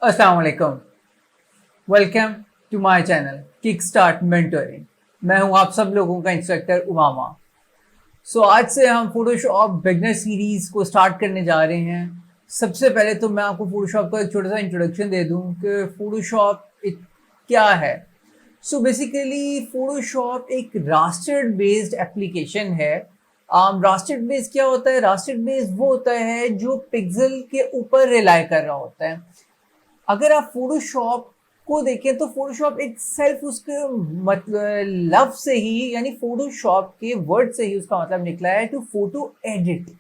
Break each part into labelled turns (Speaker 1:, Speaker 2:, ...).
Speaker 1: अस्सलाम वालेकुम। Welcome to my channel kick start mentoring. मैं हूं आप सब लोगों का इंस्ट्रक्टर उमामा। आज से हम फोटोशॉप बिगनर सीरीज को स्टार्ट करने जा रहे हैं। सबसे पहले तो मैं आपको फोटोशॉप का एक छोटा सा इंट्रोडक्शन दे दूं कि फोटोशॉप क्या है। बेसिकली फोटोशॉप एक रास्टर बेस्ड एप्लीकेशन है। रास्टर बेस्ड क्या होता है? रास्टर बेस्ड वो होता है जो पिक्सल के ऊपर रिलाई कर रहा होता है। अगर आप फोटोशॉप को देखें तो फोटोशॉप एक सेल्फ उसके मतलब लव से ही यानी फोटोशॉप के वर्ड से ही उसका मतलब निकला है to photo edit.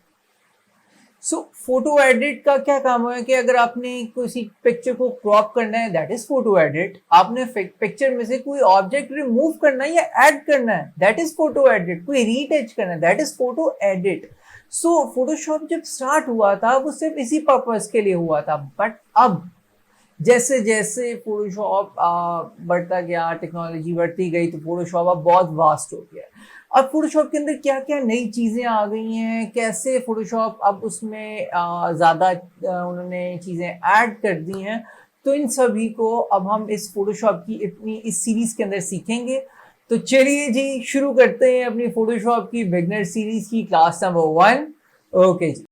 Speaker 1: Photo edit का क्या काम है कि अगर आपने किसी पिक्चर को क्रॉप करना है दैट इज फोटो एडिट। आपने पिक्चर में से कोई ऑब्जेक्ट रिमूव करना है या ऐड करना है दैट इज फोटो एडिट। कोई रीटच करना है that is photo edit. Photoshop जब स्टार्ट हुआ था वो सिर्फ इसी पर्पज के लिए हुआ था, बट अब जैसे जैसे फोटोशॉप बढ़ता गया, टेक्नोलॉजी बढ़ती गई, तो फोटोशॉप अब बहुत वास्ट हो गया। अब फोटोशॉप के अंदर क्या क्या नई चीज़ें आ गई हैं, कैसे फोटोशॉप अब उसमें ज़्यादा उन्होंने चीज़ें ऐड कर दी हैं, तो इन सभी को अब हम इस फोटोशॉप की अपनी इस सीरीज़ के अंदर सीखेंगे। तो चलिए जी शुरू करते हैं अपनी फोटोशॉप की बिगनर सीरीज़ की क्लास नंबर 1। ओके जी।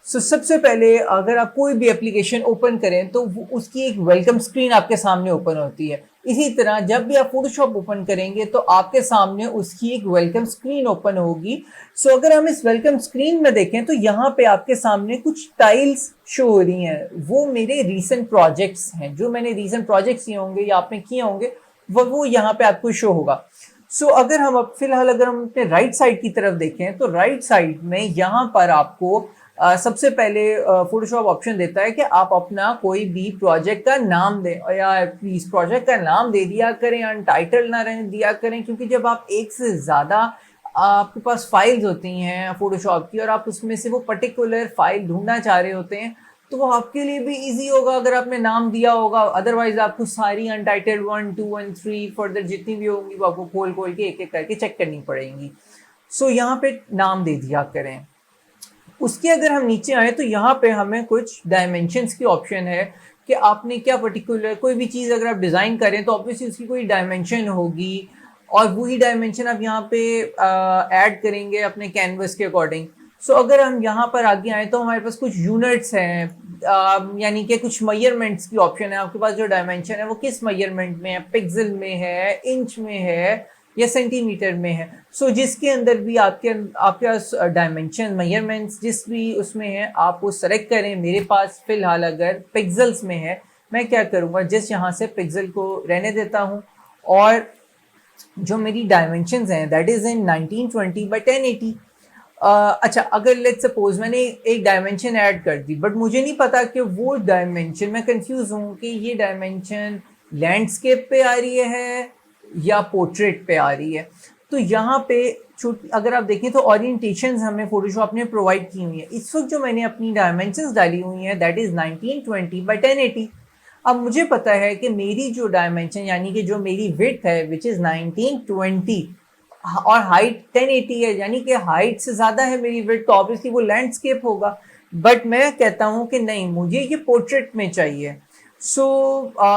Speaker 1: सबसे पहले अगर आप कोई भी एप्लीकेशन ओपन करें तो उसकी एक वेलकम स्क्रीन आपके सामने ओपन होती है। इसी तरह जब भी आप फोटोशॉप ओपन करेंगे तो आपके सामने उसकी एक वेलकम स्क्रीन ओपन होगी। अगर हम इस वेलकम स्क्रीन में देखें तो यहाँ पे आपके सामने कुछ टाइल्स शो हो रही हैं। वो मेरे रीसेंट प्रोजेक्ट्स हैं, जो मैंने रीसेंट प्रोजेक्ट्स किए होंगे या आपने किए होंगे वो यहाँ पे आपको शो होगा। अगर हम अब फिलहाल अगर हम अपने राइट साइड की तरफ देखें तो राइट साइड में यहाँ पर आपको सबसे पहले फोटोशॉप ऑप्शन देता है कि आप अपना कोई भी प्रोजेक्ट का नाम दें, या प्लीज प्रोजेक्ट का नाम दे दिया करें, अनटाइटल ना रहने दिया करें, क्योंकि जब आप एक से ज़्यादा आपके पास फाइल्स होती हैं फोटोशॉप की और आप उसमें से वो पर्टिकुलर फाइल ढूंढना चाह रहे होते हैं तो वो आपके लिए भी इजी होगा अगर आपने नाम दिया होगा। अदरवाइज आपको सारी अनटाइटल्ड 1 2 1 3 फर्दर जितनी भी होंगी वो आपको खोल खोल के एक एक करके चेक करनी पड़ेंगी। यहाँ पे नाम दे दिया करें। उसके अगर हम नीचे आए तो यहाँ पे हमें कुछ डायमेंशंस की ऑप्शन है कि आपने क्या पर्टिकुलर कोई भी चीज़ अगर आप डिज़ाइन करें तो ऑब्वियसली उसकी कोई डायमेंशन होगी और वही डायमेंशन आप यहाँ पे ऐड करेंगे अपने कैनवस के अकॉर्डिंग। अगर हम यहाँ पर आगे आए तो हमारे पास कुछ यूनिट्स हैं, यानी कि कुछ मेजरमेंट्स की ऑप्शन है। आपके पास जो डायमेंशन है वो किस मेजरमेंट में है, पिक्सल में है, इंच में है या सेंटीमीटर में है। जिसके अंदर भी आपके पास डायमेंशन मेजरमेंट्स जिस भी उसमें है आप वो सेलेक्ट करें। मेरे पास फिलहाल अगर पिक्सल्स में है, मैं क्या करूँगा जस्ट यहाँ से पिक्सल को रहने देता हूँ और जो मेरी डायमेंशंस हैं दैट इज़ इन 1920 बाई 1080। अच्छा, अगर लेट्स सपोज मैंने एक डायमेंशन ऐड कर दी बट मुझे नहीं पता कि वो डायमेंशन, मैं कंफ्यूज हूँ कि ये डायमेंशन लैंडस्केप पे आ रही है या पोर्ट्रेट पे आ रही है। तो यहाँ पे अगर आप देखें तो ओरिएंटेशंस हमें फोटोशॉप ने प्रोवाइड की हुई है। इस वक्त जो मैंने अपनी डायमेंशंस डाली हुई हैं दैट इज़ 1920 बाई 1080। अब मुझे पता है कि मेरी जो डायमेंशन यानी कि जो मेरी विड्थ है विच इज़ 1920 और हाइट 1080 है, यानी कि हाइट से ज़्यादा है मेरी विड्थ, तो ऑब्वियसली वो लैंडस्केप होगा। बट मैं कहता हूँ कि नहीं, मुझे ये पोर्ट्रेट में चाहिए।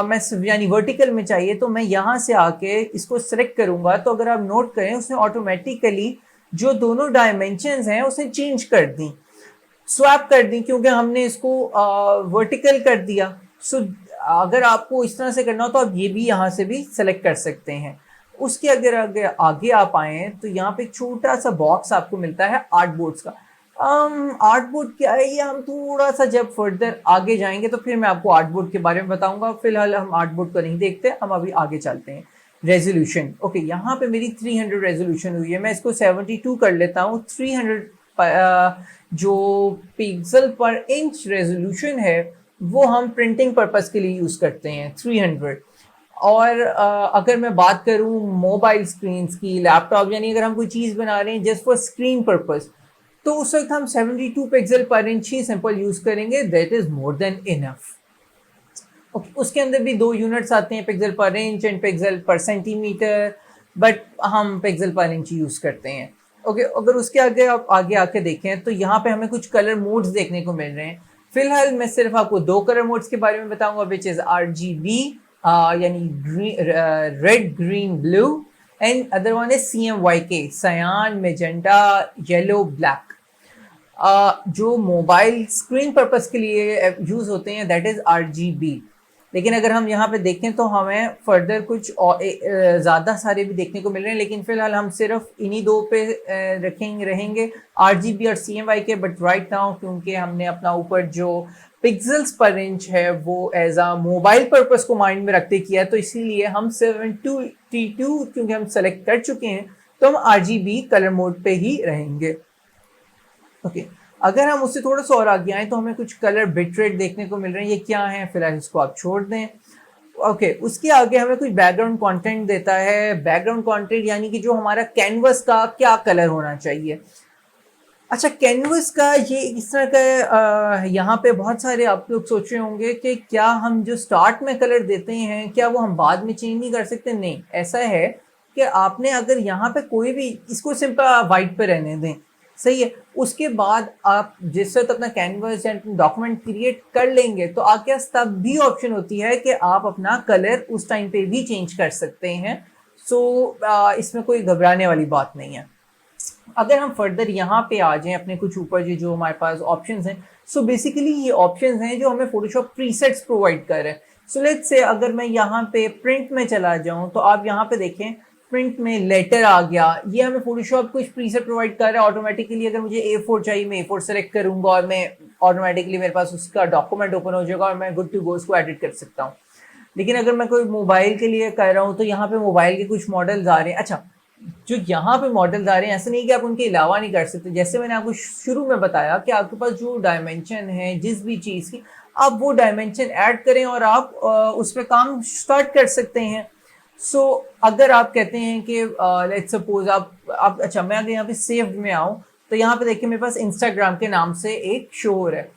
Speaker 1: मैं यानी वर्टिकल में चाहिए, तो मैं यहाँ से आके इसको सेलेक्ट करूँगा। तो अगर आप नोट करें उसने ऑटोमेटिकली जो दोनों डायमेंशंस हैं उसे चेंज कर दी, स्वैप कर दी, क्योंकि हमने इसको वर्टिकल कर दिया। अगर आपको इस तरह से करना हो तो आप ये भी यहाँ से भी सेलेक्ट कर सकते हैं। उसके अगर आगे आप आए तो यहाँ पे एक छोटा सा बॉक्स आपको मिलता है आर्ट बोर्ड्स का। आर्ट बोर्ड क्या है ये हम थोड़ा सा जब फर्दर आगे जाएंगे तो फिर मैं आपको आर्ट बोर्ड के बारे में बताऊंगा। फिलहाल हम आर्ट बोर्ड को नहीं देखते, हम अभी आगे चलते हैं। रेजोल्यूशन, ओके, यहाँ पे मेरी 300 रेजोल्यूशन हुई है, मैं इसको 72 कर लेता हूँ। 300 जो पिक्सल पर इंच रेजोल्यूशन है वो हम प्रिंटिंग पर्पस के लिए यूज़ करते हैं 300। और अगर मैं बात करूं मोबाइल स्क्रीन की, लैपटॉप, यानी अगर हम कोई चीज़ बना रहे हैं जस्ट फॉर स्क्रीन पर्पस, तो उस वक्त हम 72 पिक्सल पर इंच ही सिंपल यूज़ करेंगे, that is more than enough. उसके अंदर भी दो यूनिट्स आते हैं, पिक्सल पर इंच एंड पिक्सल पर सेंटीमीटर, बट हम पिक्सल पर इंच यूज़ करते हैं। ओके, अगर उसके आगे आप आगे आके देखें तो यहाँ पे हमें कुछ कलर मोड्स देखने को मिल रहे हैं। फिलहाल मैं सिर्फ आपको दो कलर मोड्स के बारे में बताऊंगा, विच इज RGB, यानी red green blue, and other one is CMYK, सयान मेजेंटा येलो ब्लैक। जो मोबाइल स्क्रीन पर्पस के लिए यूज होते हैं दैट इज RGB। लेकिन अगर हम यहाँ पे देखें तो हमें फर्दर कुछ ज़्यादा सारे भी देखने को मिल रहे हैं, लेकिन फिलहाल हम सिर्फ इन्हीं दो पे रहेंगे, RGB और CMYK। बट राइट नाउ क्योंकि हमने अपना ऊपर जो पिक्सल्स पर इंच है वो एज अ मोबाइल पर्पस को माइंड में रखते किया है, तो इसीलिए हम 720t2 क्योंकि हम सेलेक्ट कर चुके हैं तो हम RGB कलर मोड पे ही रहेंगे। ओके, अगर हम उससे थोड़ा सा और आगे आए तो हमें कुछ कलर बिटरेट देखने को मिल रहे हैं। ये क्या है, फिलहाल इसको आप छोड़ दें। ओके, उसके आगे हमें कुछ बैकग्राउंड कंटेंट देता है। बैकग्राउंड कंटेंट यानी कि जो हमारा कैनवस का क्या कलर होना चाहिए। अच्छा, कैनवस का ये इस तरह का यहाँ पे बहुत सारे आप लोग सोच रहे होंगे कि क्या हम जो स्टार्ट में कलर देते हैं क्या वो हम बाद में चेंज नहीं कर सकते। नहीं, ऐसा है कि आपने अगर यहाँ पे कोई भी, इसको सिंपल वाइट पे रहने दें, सही है। उसके बाद आप जिस वक्त अपना कैनवस या डॉक्यूमेंट क्रिएट कर लेंगे तो आपके पास तब भी ऑप्शन होती है कि आप अपना कलर उस टाइम पे भी चेंज कर सकते हैं। सो इसमें कोई घबराने वाली बात नहीं है। अगर हम फर्दर यहाँ पे आ जाएं अपने कुछ ऊपर जो हमारे पास ऑप्शंस हैं, सो बेसिकली ये ऑप्शंस हैं जो हमें फोटोशॉप प्रीसेट्स प्रोवाइड कर रहे हैं। सो लेट्स से अगर मैं यहाँ पे प्रिंट में चला जाऊँ तो आप यहाँ पे देखें प्रिंट में लेटर आ गया। ये हमें फोटोशॉप कुछ प्रीसेट प्रोवाइड कर रहा है ऑटोमेटिकली। अगर मुझे A4 चाहिए मैं A4 सेलेक्ट करूंगा और मैं ऑटोमेटिकली मेरे पास उसका डॉक्यूमेंट ओपन हो जाएगा और मैं गुड टू गो उसको एडिट कर सकता हूँ। लेकिन अगर मैं कोई मोबाइल के लिए कर रहा हूँ तो यहाँ पे मोबाइल के कुछ मॉडल्स आ रहे हैं। अच्छा, जो यहाँ पे मॉडल्स आ रहे हैं ऐसा नहीं कि आप उनके अलावा नहीं कर सकते। जैसे मैंने आपको शुरू में बताया कि आपके पास जो डायमेंशन है जिस भी चीज़ की, आप वो डायमेंशन ऐड करें और आप उस पर काम स्टार्ट कर सकते हैं। सो अगर आप कहते हैं कि लेट्स सपोज आप अच्छा, मैं अगर यहाँ पे सेव्ड में आऊँ तो यहाँ पे देखिए मेरे पास इंस्टाग्राम के नाम से एक शो हो रहा है।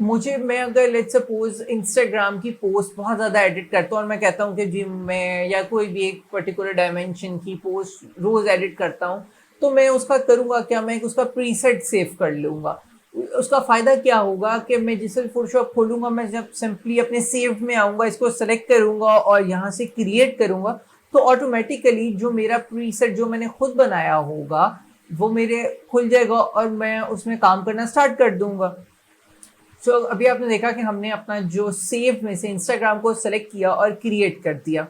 Speaker 1: मुझे, मैं अगर लेट्स सपोज इंस्टाग्राम की पोस्ट बहुत ज़्यादा एडिट करता हूँ और मैं कहता हूँ कि जी मैं या कोई भी एक पर्टिकुलर डायमेंशन की पोस्ट रोज़ एडिट करता हूँ, तो मैं उसका करूँगा क्या, मैं उसका प्रीसेट सेव कर लूँगा। उसका फ़ायदा क्या होगा कि मैं जिस फोटोशॉप खोलूँगा, मैं जब सिंपली अपने सेव में आऊँगा, इसको सेलेक्ट करूँगा और यहाँ से क्रिएट करूँगा तो ऑटोमेटिकली जो मेरा प्रीसेट जो मैंने खुद बनाया होगा वो मेरे खुल जाएगा और मैं उसमें काम करना स्टार्ट कर दूँगा। सो अभी आपने देखा कि हमने अपना जो सेव में से इंस्टाग्राम को सेलेक्ट किया और क्रिएट कर दिया।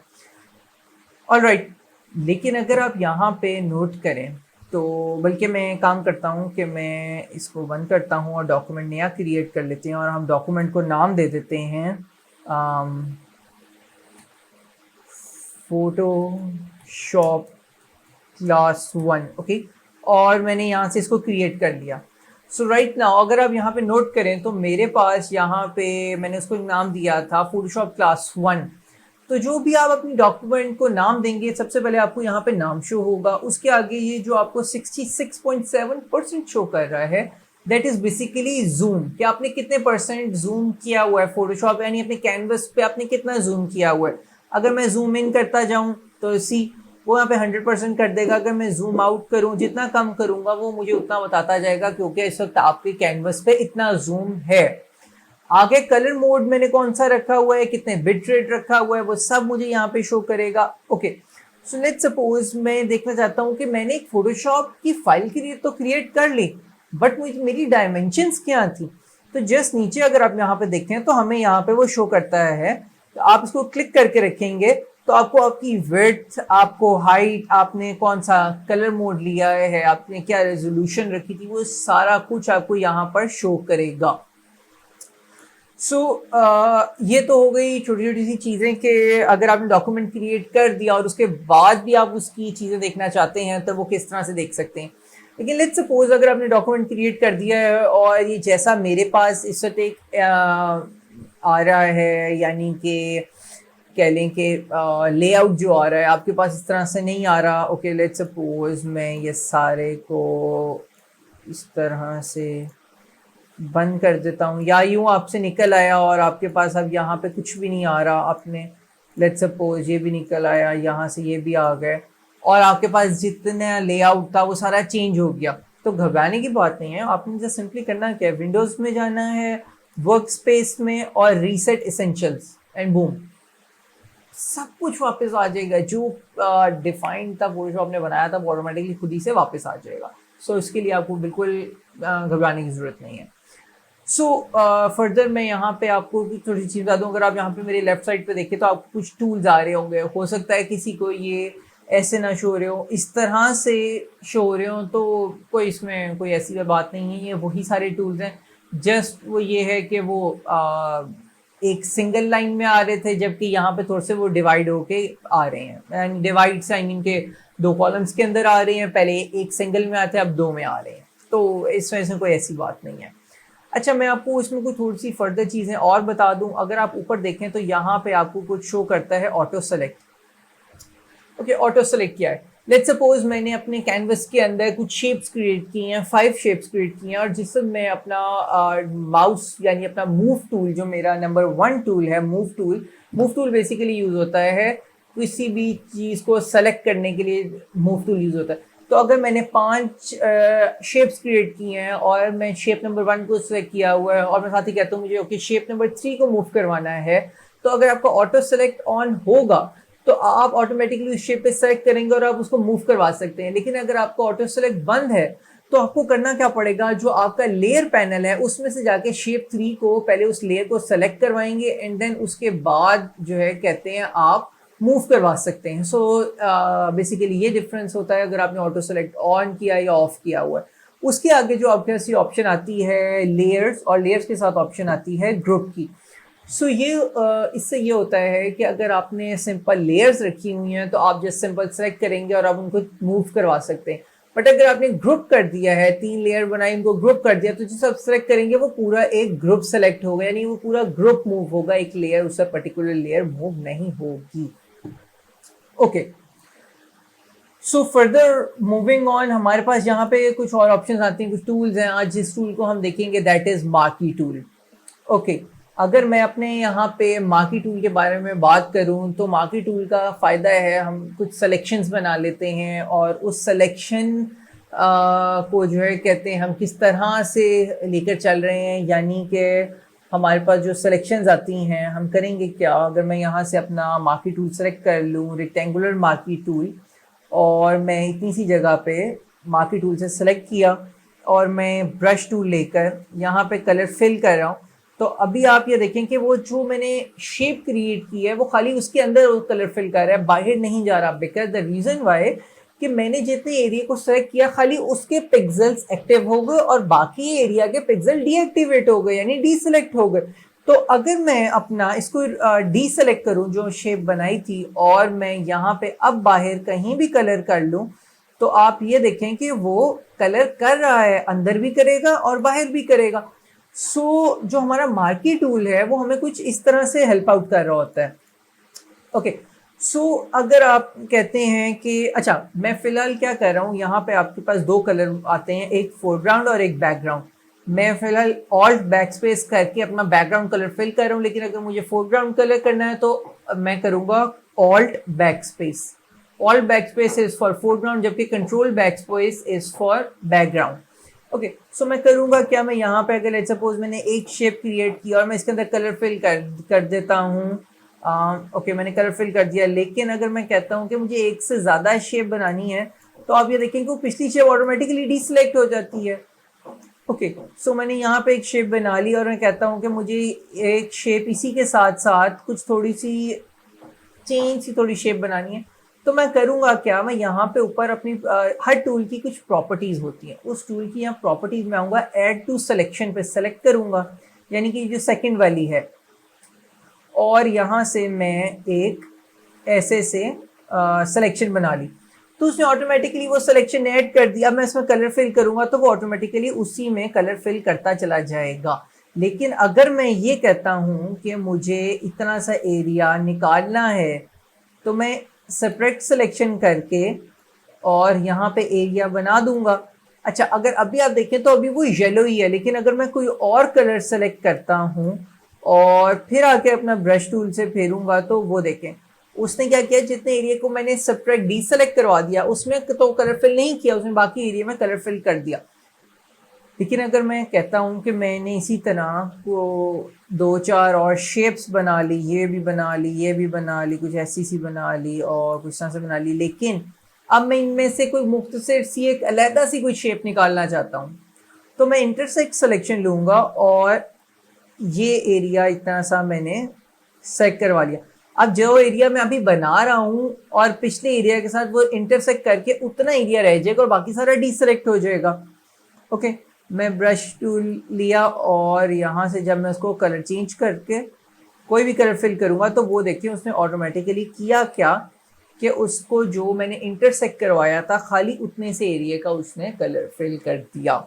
Speaker 1: ऑलराइट, लेकिन अगर आप यहाँ पे नोट करें तो बल्कि मैं काम करता हूँ कि मैं इसको बंद करता हूँ और डॉक्यूमेंट नया क्रिएट कर लेते हैं और हम डॉक्यूमेंट को नाम दे देते हैं फोटोशॉप क्लास 1। ओके, और मैंने यहाँ से इसको क्रिएट कर लिया। सो राइट नाउ अगर आप यहाँ पे नोट करें तो मेरे पास यहाँ पे मैंने उसको नाम दिया था फोटोशॉप क्लास 1। तो जो भी आप अपनी डॉक्यूमेंट को नाम देंगे सबसे पहले आपको यहाँ पे नाम शो होगा। उसके आगे ये जो आपको 66.7% शो कर रहा है दैट इज बेसिकली जूम, कि आपने कितने परसेंट जूम किया हुआ है फोटोशॉप, यानी अपने कैनवस पे आपने कितना जूम किया हुआ है। अगर मैं जूम इन करता जाऊँ तो सी वो यहाँ पे 100% कर देगा। अगर मैं जूम आउट करूँ, जितना कम करूँगा वो मुझे उतना बताता जाएगा क्योंकि इस वक्त आपके कैनवस पे इतना जूम है। आगे कलर मोड मैंने कौन सा रखा हुआ है, कितने बिट रेट रखा हुआ है, वो सब मुझे यहाँ पे शो करेगा। ओके, सो लेट्स सपोज मैं देखना चाहता हूँ कि मैंने एक फोटोशॉप की फाइल क्रिएट कर ली, बट मेरी डायमेंशंस क्या थी। तो जस्ट नीचे अगर आप यहाँ पे देखते हैं तो हमें यहाँ पे वो शो करता है। तो आप इसको क्लिक करके रखेंगे तो आपको आपकी विड्थ, आपको हाइट, आपने कौन सा कलर मोड लिया है, आपने क्या रेजोल्यूशन रखी थी, वो सारा कुछ आपको यहाँ पर शो करेगा। ये तो हो गई छोटी छोटी सी चीज़ें कि अगर आपने डॉक्यूमेंट क्रिएट कर दिया और उसके बाद भी आप उसकी चीज़ें देखना चाहते हैं तो वो किस तरह से देख सकते हैं। लेकिन लेट्स सपोज अगर आपने डॉक्यूमेंट क्रिएट कर दिया है और ये जैसा मेरे पास इस वक्त एक आ रहा है, यानी कि कह लें कि लेआउट जो आ रहा है आपके पास इस तरह से नहीं आ रहा। ओके, लेट्स सपोज मैं ये सारे को इस तरह से बंद कर देता हूँ, या यूँ आपसे निकल आया और आपके पास अब यहाँ पे कुछ भी नहीं आ रहा। आपने लेट्स सपोज ये भी निकल आया, यहाँ से ये भी आ गए। और आपके पास जितना लेआउट था वो सारा चेंज हो गया। तो घबराने की बात नहीं है, आपने जस्ट सिंपली करना क्या है, विंडोज में जाना है, वर्क स्पेस में, और रीसेट एसेंशियल्स, एंड बूम, सब कुछ वापस आ जाएगा। जो डिफाइंड था फोटोशॉप ने बनाया था वो ऑटोमेटिकली खुद ही से वापस आ जाएगा। सो इसके लिए आपको बिल्कुल घबराने की ज़रूरत नहीं है। सो फर्दर मैं यहाँ पे आपको थोड़ी सी चीज़ बता दूँ। अगर आप यहाँ पे मेरी लेफ्ट साइड पे देखें तो आपको कुछ टूल्स आ रहे होंगे। हो सकता है किसी को ये ऐसे ना शो हो रहे हो, इस तरह से शो हो रहे हो, तो कोई इसमें कोई ऐसी बात नहीं है, ये वही सारे टूल्स हैं। जस्ट वो ये है कि वो एक सिंगल लाइन में आ रहे थे, जबकि यहाँ पे थोड़े से वो डिवाइड होके आ रहे हैं। एंड डिवाइड से आई मीन के दो कॉलम्स के अंदर आ रहे हैं, पहले एक सिंगल में आते हैं, अब दो में आ रहे हैं। तो इसमें कोई ऐसी बात नहीं है। अच्छा, मैं आपको इसमें कोई थोड़ी सी फर्दर चीज़ें और बता दूं। अगर आप ऊपर देखें तो यहाँ पे आपको कुछ शो करता है auto select. Okay, auto select क्या है? लेट्स सपोज मैंने अपने कैनवस के अंदर कुछ शेप्स क्रिएट की हैं, 5 शेप्स क्रिएट की हैं, और जिससे मैं अपना माउस यानी अपना मूव टूल, जो मेरा नंबर 1 टूल है, मूव टूल बेसिकली यूज होता है किसी भी चीज़ को सेलेक्ट करने के लिए। मूव टूल यूज होता है। तो अगर मैंने 5 शेप्स क्रिएट की हैं और मैं शेप नंबर 1 को सेलेक्ट किया हुआ है, और मैं साथ ही कहता हूँ मुझे ओके शेप नंबर 3 को मूव करवाना है, तो अगर आपका ऑटो सेलेक्ट ऑन होगा तो आप ऑटोमेटिकली उस शेप पे सेलेक्ट करेंगे और आप उसको मूव करवा सकते हैं। लेकिन अगर आपका ऑटो सेलेक्ट बंद है तो आपको करना क्या पड़ेगा, जो आपका लेयर पैनल है उसमें से जाके शेप 3 को पहले उस लेयर को सेलेक्ट करवाएंगे, एंड देन उसके बाद जो है कहते हैं आप मूव करवा सकते हैं। सो बेसिकली ये डिफरेंस होता है अगर आपने ऑटो सेलेक्ट ऑन किया या ऑफ किया हुआ है। उसके आगे जो आपके पास ऑप्शन आती है लेयर्स, और लेयर्स के साथ ऑप्शन आती है ग्रुप की। सो ये इससे ये होता है कि अगर आपने सिंपल लेयर्स रखी हुई हैं तो आप जस्ट सिंपल सेलेक्ट करेंगे और आप उनको मूव करवा सकते हैं। बट अगर आपने ग्रुप कर दिया है, 3 लेयर बनाई, उनको ग्रुप कर दिया, तो जिस आप सेलेक्ट करेंगे वो पूरा एक ग्रुप सेलेक्ट होगा, यानी वो पूरा ग्रुप मूव होगा, एक लेयर उससे पर्टिकुलर लेयर मूव नहीं होगी। Okay, so further moving on, हमारे पास यहाँ पे कुछ और ऑप्शंस आते हैं, कुछ टूल्स हैं। आज जिस टूल को हम देखेंगे that is marquee tool. Okay, अगर मैं अपने यहाँ पे मार्की टूल के बारे में बात करूँ तो मार्की टूल का फ़ायदा है हम कुछ सेलेक्शंस बना लेते हैं, और उस सिलेक्शन को जो है कहते हैं हम किस तरह से लेकर चल रहे हैं। यानी कि हमारे पास जो सिलेक्शंस आती हैं, हम करेंगे क्या, अगर मैं यहाँ से अपना मार्की टूल सेलेक्ट कर लूँ, रेक्टेंगुलर मार्की टूल, और मैं इतनी सी जगह पे मार्की टूल से सेलेक्ट किया, और मैं ब्रश टूल लेकर यहाँ पे कलर फिल कर रहा हूँ, तो अभी आप ये देखें कि वो जो मैंने शेप क्रिएट की है वो खाली उसके अंदर वो कलर फिल कर रहा है, बाहर नहीं जा रहा। बिकॉज द रीज़न वाई कि मैंने जितने एरिया को सेलेक्ट किया खाली उसके पिक्सेल्स एक्टिव हो गए और बाकी एरिया के पिक्सल डीएक्टिवेट हो गए, यानी डीसेलेक्ट हो गए। तो अगर मैं अपना इसको डीसेलेक्ट करूं जो शेप बनाई थी, और मैं यहाँ पे अब बाहर कहीं भी कलर कर लूं, तो आप ये देखें कि वो कलर कर रहा है, अंदर भी करेगा और बाहर भी करेगा। सो जो हमारा मार्की टूल है वो हमें कुछ इस तरह से हेल्प आउट कर रहा होता है। ओके, सो अगर आप कहते हैं कि अच्छा मैं फिलहाल क्या कर रहा हूँ, यहाँ पे आपके पास 2 कलर आते हैं, एक फोरग्राउंड और एक बैकग्राउंड। मैं फिलहाल ऑल्ट बैकस्पेस करके अपना बैकग्राउंड कलर फिल कर रहा हूँ, लेकिन अगर मुझे फोरग्राउंड कलर करना है तो मैं करूँगा alt backspace. Alt backspace is for foreground, जबकि control backspace is for background. Okay, so मैं करूँगा क्या, मैं यहाँ पे अगर लेट्स सपोज मैंने एक शेप क्रिएट किया और मैं इसके अंदर कलर फिल कर देता हूँ। ओके, मैंने कलर फिल कर दिया, लेकिन अगर मैं कहता हूँ कि मुझे एक से ज़्यादा शेप बनानी है, तो आप ये देखेंगे वो पिछली शेप ऑटोमेटिकली डीसेलेक्ट हो जाती है। ओके, सो मैंने यहाँ पे एक शेप बना ली और मैं कहता हूँ कि मुझे एक शेप इसी के साथ साथ कुछ थोड़ी सी चेंज सी थोड़ी शेप बनानी है, तो मैं करूँगा क्या, मैं यहाँ पे ऊपर अपनी हर टूल की कुछ प्रॉपर्टीज़ होती हैं, उस टूल की यहाँ प्रॉपर्टीज़ में आऊँगा, ऐड टू सिलेक्शन पे सेलेक्ट करूँगा, यानी कि जो सेकंड वाली है, और यहाँ से मैं एक ऐसे से सिलेक्शन बना ली, तो उसने ऑटोमेटिकली वो सिलेक्शन ऐड कर दिया। अब मैं इसमें कलर फिल करूँगा तो वो ऑटोमेटिकली उसी में कलर फिल करता चला जाएगा। लेकिन अगर मैं ये कहता हूँ कि मुझे इतना सा एरिया निकालना है, तो मैं सेपरेट सिलेक्शन करके और यहाँ पे एरिया बना दूंगा। अच्छा, अगर अभी आप देखें तो अभी वो येलो ही है, लेकिन अगर मैं कोई और कलर सेलेक्ट करता हूँ और फिर आके अपना ब्रश टूल से फेरूंगा, तो वो देखें उसने क्या किया, जितने एरिया को मैंने सब्ट्रैक्ट डीसेलेक्ट करवा दिया उसमें तो कलर फिल नहीं किया, उसने बाकी एरिया में कलर फिल कर दिया। लेकिन अगर मैं कहता हूँ कि मैंने इसी तरह को 2-4 और शेप्स बना ली, ये भी बना ली, ये भी बना ली, कुछ ऐसी सी बना ली और कुछ तरह से बना ली, लेकिन अब मैं इनमें से कोई मुख्तसर सी एक अलहदा सी कोई शेप निकालना चाहता हूँ, तो मैं इंटरसेक्ट सिलेक्शन लूँगा और ये एरिया इतना सा मैंने सेट करवा लिया। अब जो एरिया मैं अभी बना रहा हूँ और पिछले एरिया के साथ वो इंटरसेक्ट करके उतना एरिया रह जाएगा और बाकी सारा डीसेलेक्ट हो जाएगा। ओके, मैं ब्रश टूल लिया और यहाँ से जब मैं उसको कलर चेंज करके कोई भी कलर फिल करूँगा तो वो देखिए उसने ऑटोमेटिकली किया क्या कि उसको जो मैंने इंटरसेक्ट करवाया था खाली उतने से एरिया का उसने कलर फिल कर दिया।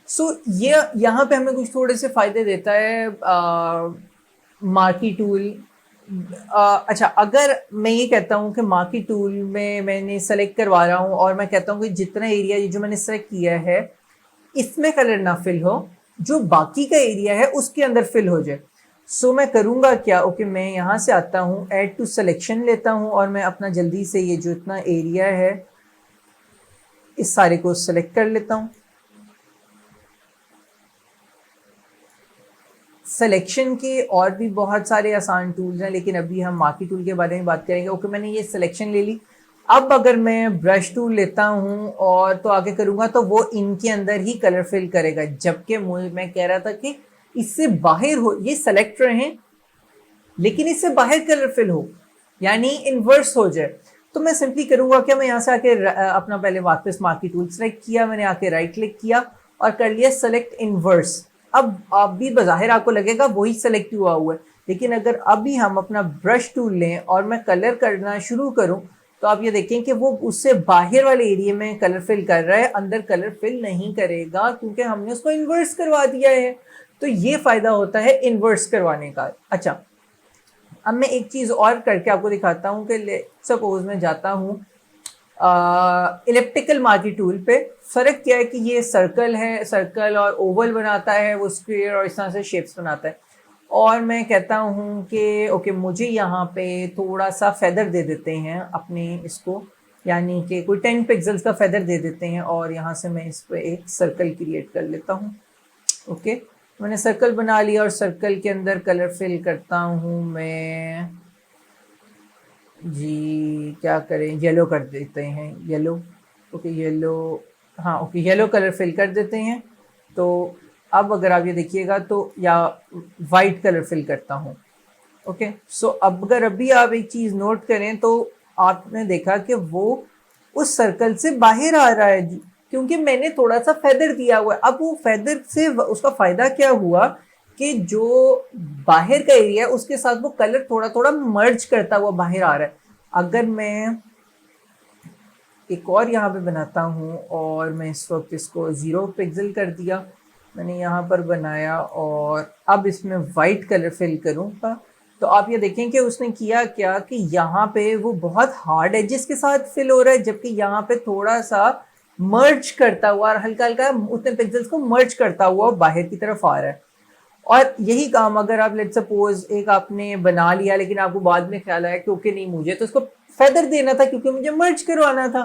Speaker 1: ये यहाँ पे हमें कुछ थोड़े से फ़ायदे देता है मार्की टूल। अच्छा, अगर मैं ये कहता हूँ कि मार्की टूल में मैंने सेलेक्ट करवा रहा हूँ और मैं कहता हूँ कि जितना एरिया ये जो मैंने सेलेक्ट किया है इसमें कलर ना फिल हो, जो बाकी का एरिया है उसके अंदर फिल हो जाए। मैं करूँगा क्या, ओके मैं यहाँ से आता हूँ, ऐड टू सिलेक्शन लेता हूँ और मैं अपना जल्दी से ये जो इतना एरिया है इस सारे को सिलेक्ट कर लेता हूँ। सिलेक्शन के और भी बहुत सारे आसान टूल्स हैं, लेकिन अभी हम मार्की टूल के बारे में बात करेंगे। ओके, मैंने ये सिलेक्शन ले ली। अब अगर मैं ब्रश टूल लेता हूँ और तो आगे करूँगा तो वो इनके अंदर ही कलर फिल करेगा, जबकि मैं कह रहा था कि इससे बाहर हो, ये सेलेक्ट रहे लेकिन इससे बाहर कलर फिल हो, यानी इन्वर्स हो जाए। तो मैं सिंपली करूँगा क्या, मैं यहाँ से आके अपना पहले वापस मार्की टूल सेलेक्ट किया, मैंने आके राइट क्लिक किया और कर लिया सेलेक्ट इन्वर्स। अब अभी बज़ाहिर आपको लगेगा वही सेलेक्ट हुआ है, लेकिन अगर अभी हम अपना ब्रश टूल लें और मैं कलर करना शुरू करूं तो आप ये देखें कि वो उससे बाहर वाले एरिया में कलर फिल कर रहा है, अंदर कलर फिल नहीं करेगा क्योंकि हमने उसको इन्वर्स करवा दिया है। तो ये फ़ायदा होता है इन्वर्स करवाने का। अच्छा, अब मैं एक चीज़ और करके आपको दिखाता हूँ कि सपोज मैं जाता हूँ इलेप्टिकल मार्की टूल पे। फ़र्क क्या है कि ये सर्कल है, सर्कल और ओवल बनाता है, वो स्क्वायर और इस तरह से शेप्स बनाता है। और मैं कहता हूँ कि ओके मुझे यहाँ पे थोड़ा सा फेदर दे देते हैं अपने इसको, यानी कि कोई 10 पिक्सल्स का फेदर दे देते हैं और यहाँ से मैं इस पर एक सर्कल क्रिएट कर लेता हूँ। ओके, मैंने सर्कल बना लिया और सर्कल के अंदर कलर फिल करता हूँ मैं जी, क्या करें, येलो कर देते हैं, येलो। ओके येलो, हाँ ओके येलो कलर फिल कर देते हैं। तो अब अगर आप ये देखिएगा तो या वाइट कलर फिल करता हूँ। ओके अब अगर अभी आप एक चीज़ नोट करें तो आपने देखा कि वो उस सर्कल से बाहर आ रहा है क्योंकि मैंने थोड़ा सा फेदर दिया हुआ है। अब वो फेदर से उसका फ़ायदा क्या हुआ कि जो बाहर का एरिया है उसके साथ वो कलर थोड़ा थोड़ा मर्ज करता हुआ बाहर आ रहा है। अगर मैं एक और यहाँ पे बनाता हूँ और मैं इस वक्त इसको 0 पिक्सल कर दिया, मैंने यहाँ पर बनाया और अब इसमें वाइट कलर फिल करूँगा तो आप ये देखें कि उसने किया क्या कि यहाँ पे वो बहुत हार्ड एजेस के साथ फिल हो रहा है, जबकि यहाँ पे थोड़ा सा मर्ज करता हुआ और हल्का हल्का उतने पिक्सल्स को मर्ज करता हुआ बाहर की तरफ आ रहा है। और यही काम अगर आप लेट सपोज एक आपने बना लिया लेकिन आपको बाद में ख्याल आया कि ओके नहीं मुझे तो इसको फेदर देना था क्योंकि मुझे मर्ज करवाना था।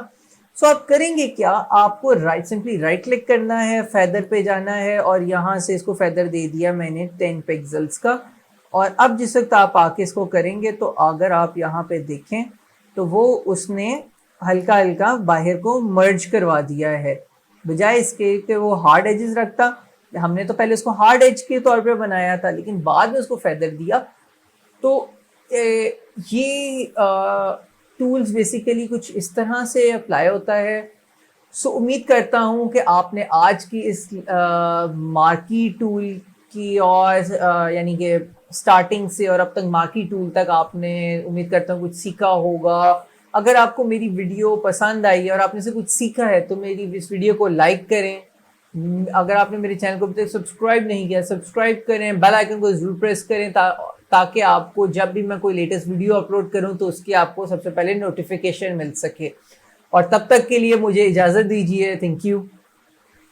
Speaker 1: आप करेंगे क्या, आपको सिंपली राइट क्लिक करना है, फेदर पे जाना है और यहाँ से इसको फेदर दे दिया मैंने 10 पिक्सल्स का। और अब जिस वक्त आप आके इसको करेंगे तो अगर आप यहाँ पे देखें तो वो उसने हल्का हल्का बाहर को मर्ज करवा दिया है, बजाय इसके कि वो हार्ड एजेस रखता। हमने तो पहले उसको हार्ड एज के तौर पे बनाया था लेकिन बाद में उसको फेदर दिया। तो ये टूल्स बेसिकली कुछ इस तरह से अप्लाई होता है। उम्मीद करता हूँ कि आपने आज की इस मार्की टूल की और यानी कि स्टार्टिंग से और अब तक मार्की टूल तक आपने उम्मीद करता हूँ कुछ सीखा होगा। अगर आपको मेरी वीडियो पसंद आई और आपने से कुछ सीखा है तो मेरी इस वीडियो को लाइक करें। अगर आपने मेरे चैनल को अभी तक सब्सक्राइब नहीं किया सब्सक्राइब करें, बेल आइकन को जरूर प्रेस करें ताकि आपको जब भी मैं कोई लेटेस्ट वीडियो अपलोड करूं तो उसकी आपको सबसे पहले नोटिफिकेशन मिल सके। और तब तक के लिए मुझे इजाज़त दीजिए। Thank you.